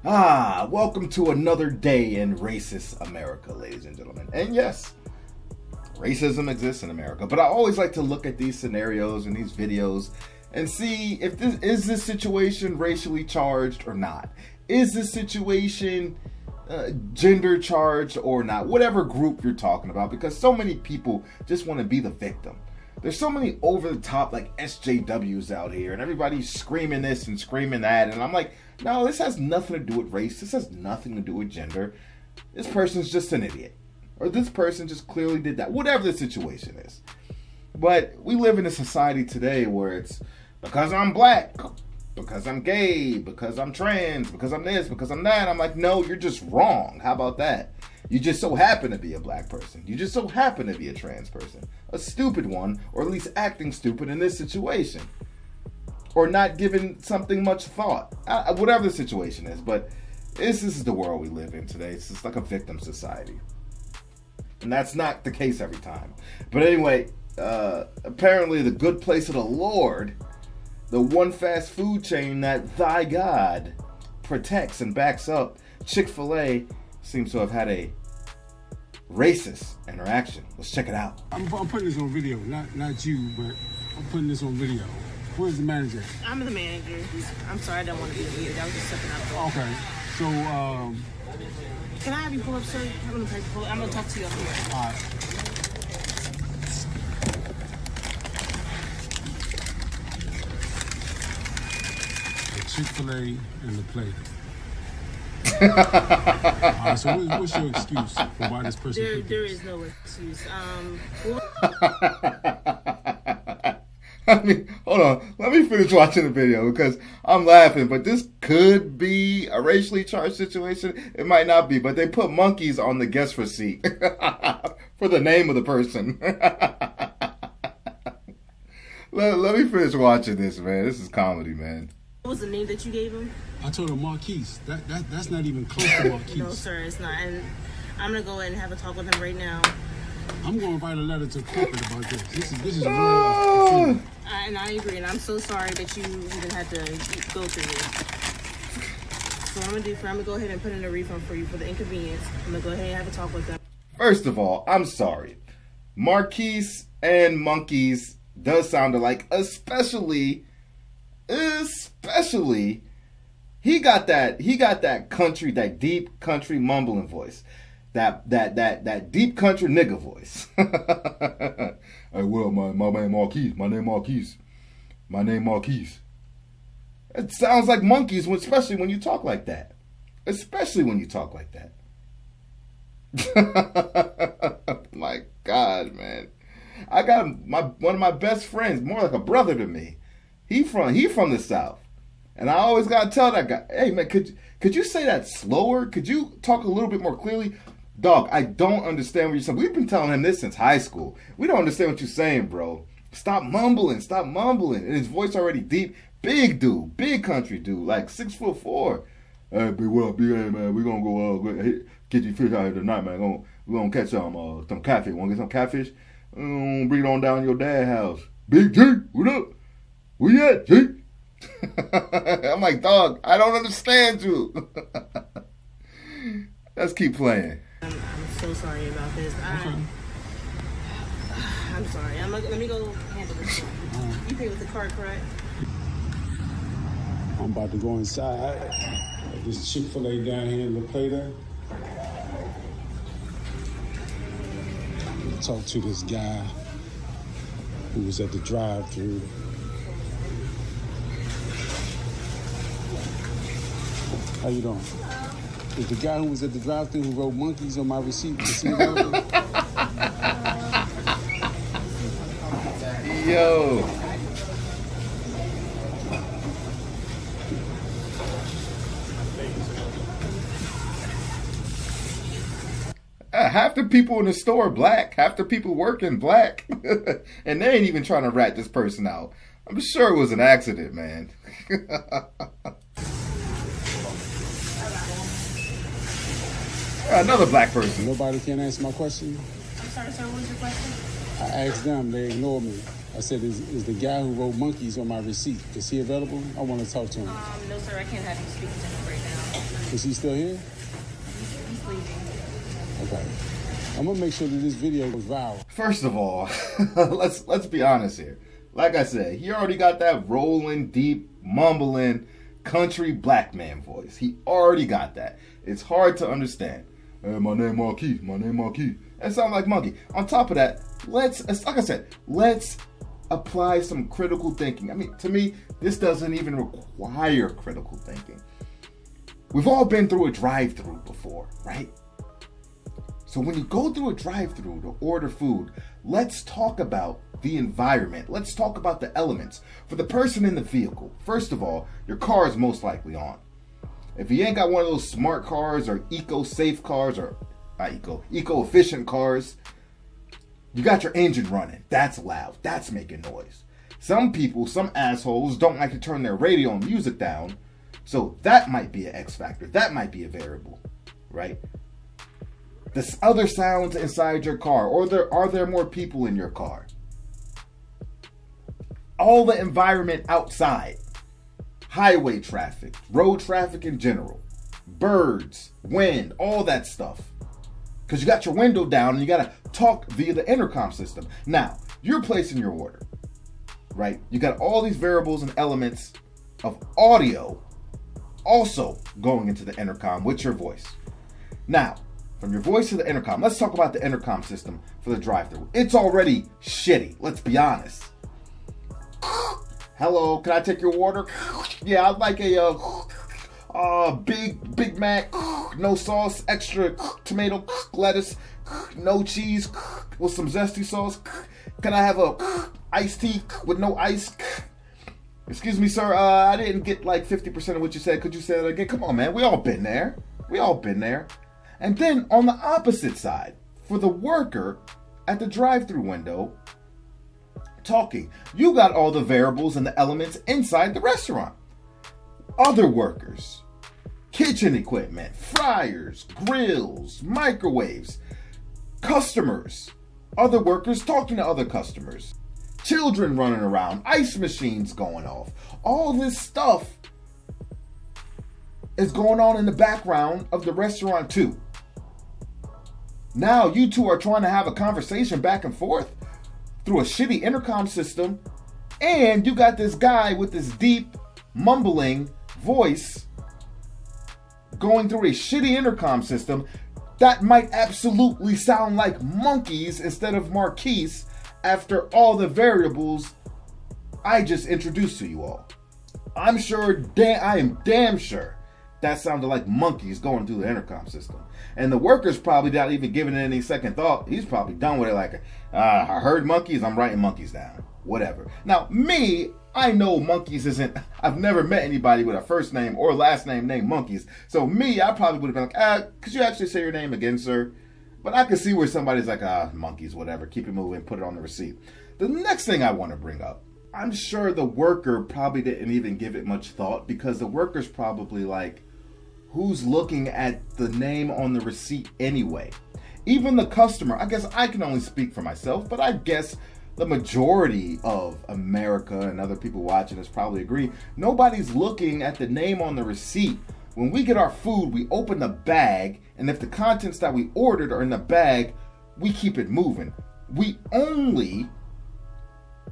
Welcome to another day in racist America, ladies and gentlemen. And yes, racism exists in America, but I always like to look at these scenarios and these videos and see if this situation racially charged or not. Is this situation gender charged or not? Whatever group you're talking about, because so many people just want to be the victim. There's so many over-the-top like SJWs out here, and everybody's screaming this and screaming that, and I'm like, no, this has nothing to do with race. This has nothing to do with gender. This person's just an idiot. Or this person just clearly did that. Whatever the situation is. But we live in a society today where it's because I'm black, because I'm gay, because I'm trans, because I'm this, because I'm that. I'm like, no, you're just wrong. How about that? You just so happen to be a black person. You just so happen to be a trans person. A stupid one, or at least acting stupid in this situation. Or not giving something much thought. Whatever the situation is. But this is the world we live in today. It's just like a victim society. And that's not the case every time. But anyway, apparently the good place of the Lord, the one fast food chain that thy God protects and backs up, Chik-Fil-A, seems to have had a racist interaction. Let's check it out. I'm putting this on video, not you, but I'm putting this on video. Where's the manager? I'm the manager. I'm sorry, I don't want to be a leader. I was just stepping out there. Okay, so can I have you pull up, sir? I'm gonna talk to you up here. All right. The Chick-Fil-A and the plate. Alright, so what's your excuse for why this person? There is no excuse. I mean, hold on. Let me finish watching the video because I'm laughing, but this could be a racially charged situation. It might not be, but they put monkeys on the guest receipt for the name of the person. Let me finish watching this, man. This is comedy, man. What was the name that you gave him? I told him Marquise. That's not even close to Marquise. No, sir, it's not. And I'm gonna go ahead and have a talk with him right now. I'm gonna write a letter to corporate about this. This is real. And I agree, and I'm so sorry that you even had to go through this. So what I'm gonna do, I'm gonna go ahead and put in a refund for you for the inconvenience. I'm gonna go ahead and have a talk with them. First of all, I'm sorry. Marquise and monkeys does sound alike, especially he got that country, that deep country mumbling voice. That deep country nigga voice. Hey, well, my name Marquise. My name Marquise. It sounds like monkeys, especially when you talk like that. My God, man. I got one of my best friends, more like a brother to me. He from the South. And I always gotta tell that guy, hey man, could you say that slower? Could you talk a little bit more clearly? Dog, I don't understand what you're saying. We've been telling him this since high school. We don't understand what you're saying, bro. Stop mumbling. And his voice already deep. Big dude, big country dude, like 6'4". Hey, what up, hey man? We gonna go get you fish out here tonight, man. We gonna catch some catfish. Wanna get some catfish? Bring it on down to your dad's house. Big G, what up? Where you at, G? I'm like, dog, I don't understand you. Let's keep playing. I'm so sorry about this. I'm sorry. Let me go handle this one. You pay with the card, correct? I'm about to go inside. This Chick-fil-A down here in La Plata. Talk to this guy who was at the drive-thru. How you doing? Is the guy who was at the drive-thru who wrote monkeys on my receipt? Yo. Half the people in the store black, half the people working black, and they ain't even trying to rat this person out. I'm sure it was an accident, man. Another black person. Nobody can answer my question? I'm sorry, sir. What was your question? I asked them. They ignored me. I said, is the guy who wrote monkeys on my receipt, is he available? I want to talk to him. No, sir, I can't have you speaking to him right now. Is he still here? He's leaving. Okay. I'm gonna make sure that this video goes viral. First of all, let's be honest here. Like I said, he already got that rolling, deep, mumbling, country black man voice. He already got that. It's hard to understand. Hey, my name Marquis. My name Marquis. That sounds like monkey. On top of that, like I said, let's apply some critical thinking. I mean, to me, this doesn't even require critical thinking. We've all been through a drive-thru before, right? So when you go through a drive-thru to order food, let's talk about the environment. Let's talk about the elements. For the person in the vehicle, first of all, your car is most likely on. If you ain't got one of those smart cars or eco-safe cars or eco-efficient cars, you got your engine running. That's loud. That's making noise. Some people, some assholes, don't like to turn their radio and music down. So that might be an X factor. That might be a variable, right? The other sounds inside your car, or are there more people in your car? All the environment outside, highway traffic, road traffic in general, birds, wind, all that stuff. Because you got your window down and you got to talk via the intercom system. Now, you're placing your order, right? You got all these variables and elements of audio also going into the intercom with your voice. Now, from your voice to the intercom, let's talk about the intercom system for the drive-thru. It's already shitty, let's be honest. Hello, can I take your order? Yeah, I'd like a Big Mac, no sauce, extra tomato, lettuce, no cheese, with some zesty sauce. Can I have a iced tea with no ice? Excuse me, sir, I didn't get like 50% of what you said. Could you say that again? Come on, man, we all been there. And then on the opposite side, for the worker at the drive-thru window talking, you got all the variables and the elements inside the restaurant. Other workers, kitchen equipment, fryers, grills, microwaves, customers, other workers talking to other customers, children running around, ice machines going off. All this stuff is going on in the background of the restaurant too. Now you two are trying to have a conversation back and forth through a shitty intercom system, and you got this guy with this deep, mumbling voice going through a shitty intercom system that might absolutely sound like monkeys instead of Marquise after all the variables I just introduced to you all. I am damn sure that sounded like monkeys going through the intercom system. And the worker's probably not even giving it any second thought. He's probably done with it like, I heard monkeys, I'm writing monkeys down. Whatever. Now, me, I know monkeys isn't, I've never met anybody with a first name or last name named Monkeys. So me, I probably would have been like, could you actually say your name again, sir? But I could see where somebody's like, monkeys, whatever. Keep it moving, put it on the receipt. The next thing I want to bring up, I'm sure the worker probably didn't even give it much thought, because the worker's probably like, who's looking at the name on the receipt anyway? Even the customer, I guess I can only speak for myself, but I guess the majority of America and other people watching us probably agree, nobody's looking at the name on the receipt. When we get our food, we open the bag, and if the contents that we ordered are in the bag, we keep it moving. We only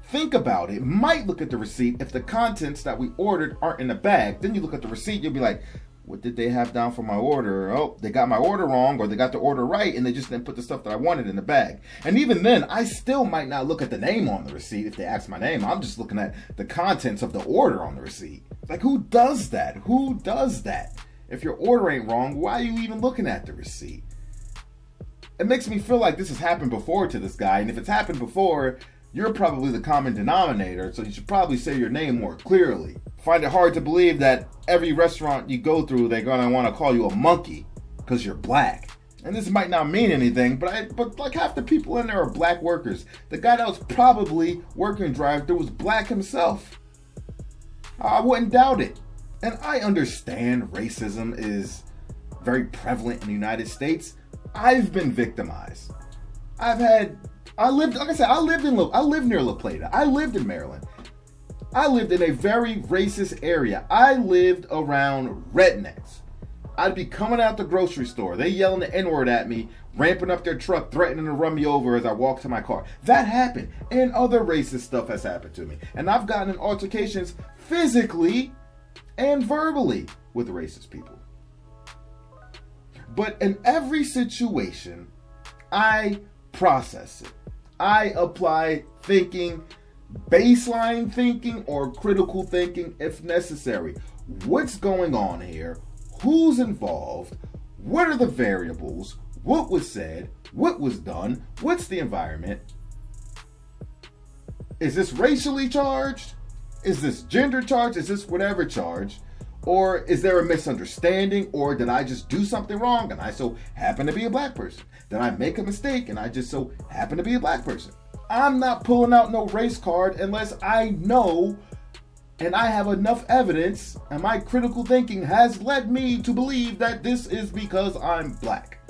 think about it, might look at the receipt if the contents that we ordered aren't in the bag. Then you look at the receipt, you'll be like, what did they have down for my order? Oh, they got my order wrong, or they got the order right, and they just didn't put the stuff that I wanted in the bag. And even then, I still might not look at the name on the receipt if they ask my name. I'm just looking at the contents of the order on the receipt. Like, who does that? Who does that? If your order ain't wrong, why are you even looking at the receipt? It makes me feel like this has happened before to this guy, and if it's happened before, you're probably the common denominator, so you should probably say your name more clearly. Find it hard to believe that every restaurant you go through, they're gonna want to call you a monkey because you're black. And this might not mean anything, but like half the people in there are black workers. The guy that was probably working drive-thru was black himself. I wouldn't doubt it. And I understand racism is very prevalent in the United States. I've been victimized. I've had I lived near La Plata. I lived in Maryland. I lived in a very racist area. I lived around rednecks. I'd be coming out the grocery store. They yelling the N-word at me, ramping up their truck, threatening to run me over as I walk to my car. That happened. And other racist stuff has happened to me. And I've gotten in altercations physically and verbally with racist people. But in every situation, I process it. I apply thinking, baseline thinking, or critical thinking if necessary. What's going on here? Who's involved? What are the variables? What was said? What was done? What's the environment? Is this racially charged? Is this gender charged? Is this whatever charged? Or is there a misunderstanding? Or did I just do something wrong and I so happen to be a black person? Did I make a mistake and I just so happen to be a black person? I'm not pulling out no race card unless I know and I have enough evidence and my critical thinking has led me to believe that this is because I'm black.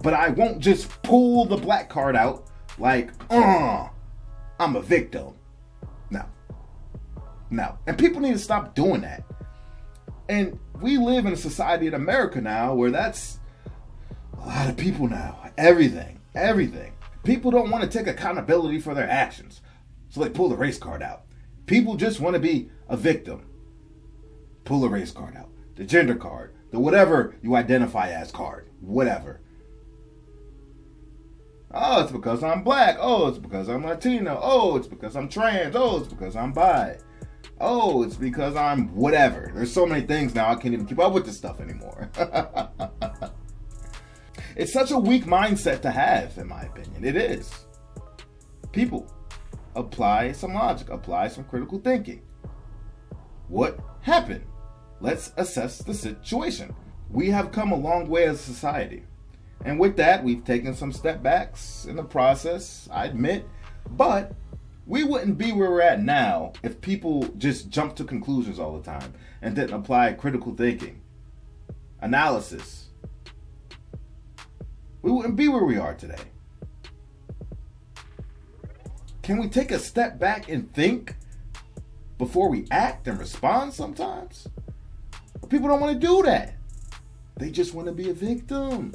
But I won't just pull the black card out like, I'm a victim. No. And people need to stop doing that. And we live in a society in America now where that's a lot of people now. Everything. People don't want to take accountability for their actions. So they pull the race card out. People just want to be a victim. Pull the race card out. The gender card. The whatever you identify as card. Whatever. Oh, it's because I'm black. Oh, it's because I'm Latino. Oh, it's because I'm trans. Oh, it's because I'm bi. Oh, it's because I'm whatever. There's so many things now I can't even keep up with this stuff anymore. It's such a weak mindset to have, in my opinion. It is. People, apply some logic. Apply some critical thinking. What happened? Let's assess the situation. We have come a long way as a society. And with that, we've taken some step backs in the process, I admit. But we wouldn't be where we're at now if people just jumped to conclusions all the time and didn't apply critical thinking, analysis. We wouldn't be where we are today. Can we take a step back and think before we act and respond sometimes? But people don't want to do that. They just want to be a victim.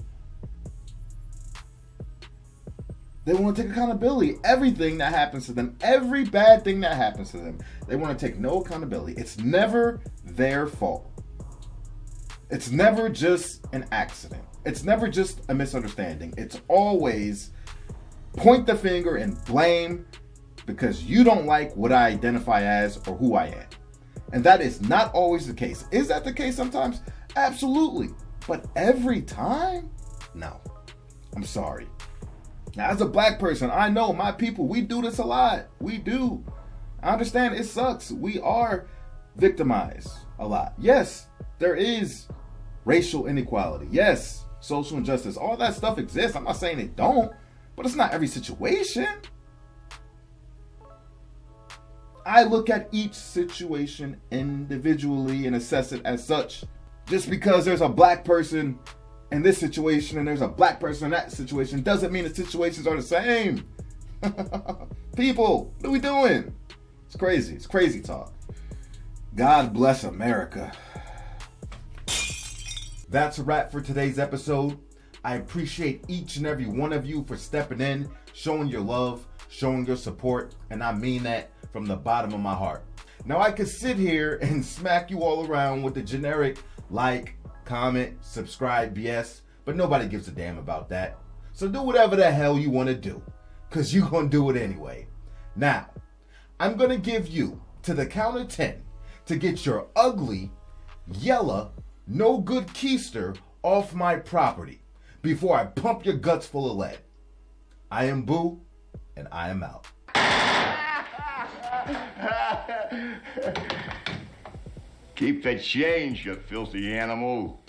They want to take accountability. Everything that happens to them, every bad thing that happens to them, they want to take no accountability. It's never their fault. It's never just an accident. It's never just a misunderstanding. It's always point the finger and blame because you don't like what I identify as or who I am. And that is not always the case. Is that the case sometimes? Absolutely. But every time? No. I'm sorry. Now, as a black person, I know my people, we do this a lot. We do. I understand it sucks. We are victimized a lot. Yes, there is racial inequality. Yes, social injustice. All that stuff exists. I'm not saying it don't, but it's not every situation. I look at each situation individually and assess it as such. Just because there's a black person in this situation and there's a black person in that situation doesn't mean the situations are the same. People, what are we doing? It's crazy. It's crazy talk. God bless America. That's a wrap for today's episode. I appreciate each and every one of you for stepping in, showing your love, showing your support, and I mean that from the bottom of my heart. Now, I could sit here and smack you all around with the generic like, comment, subscribe BS, but nobody gives a damn about that. So do whatever the hell you want to do, because you're going to do it anyway. Now, I'm going to give you to the count of 10 to get your ugly, yellow, no good keister off my property before I pump your guts full of lead. I am Boo, and I am out. Keep the change, you filthy animal.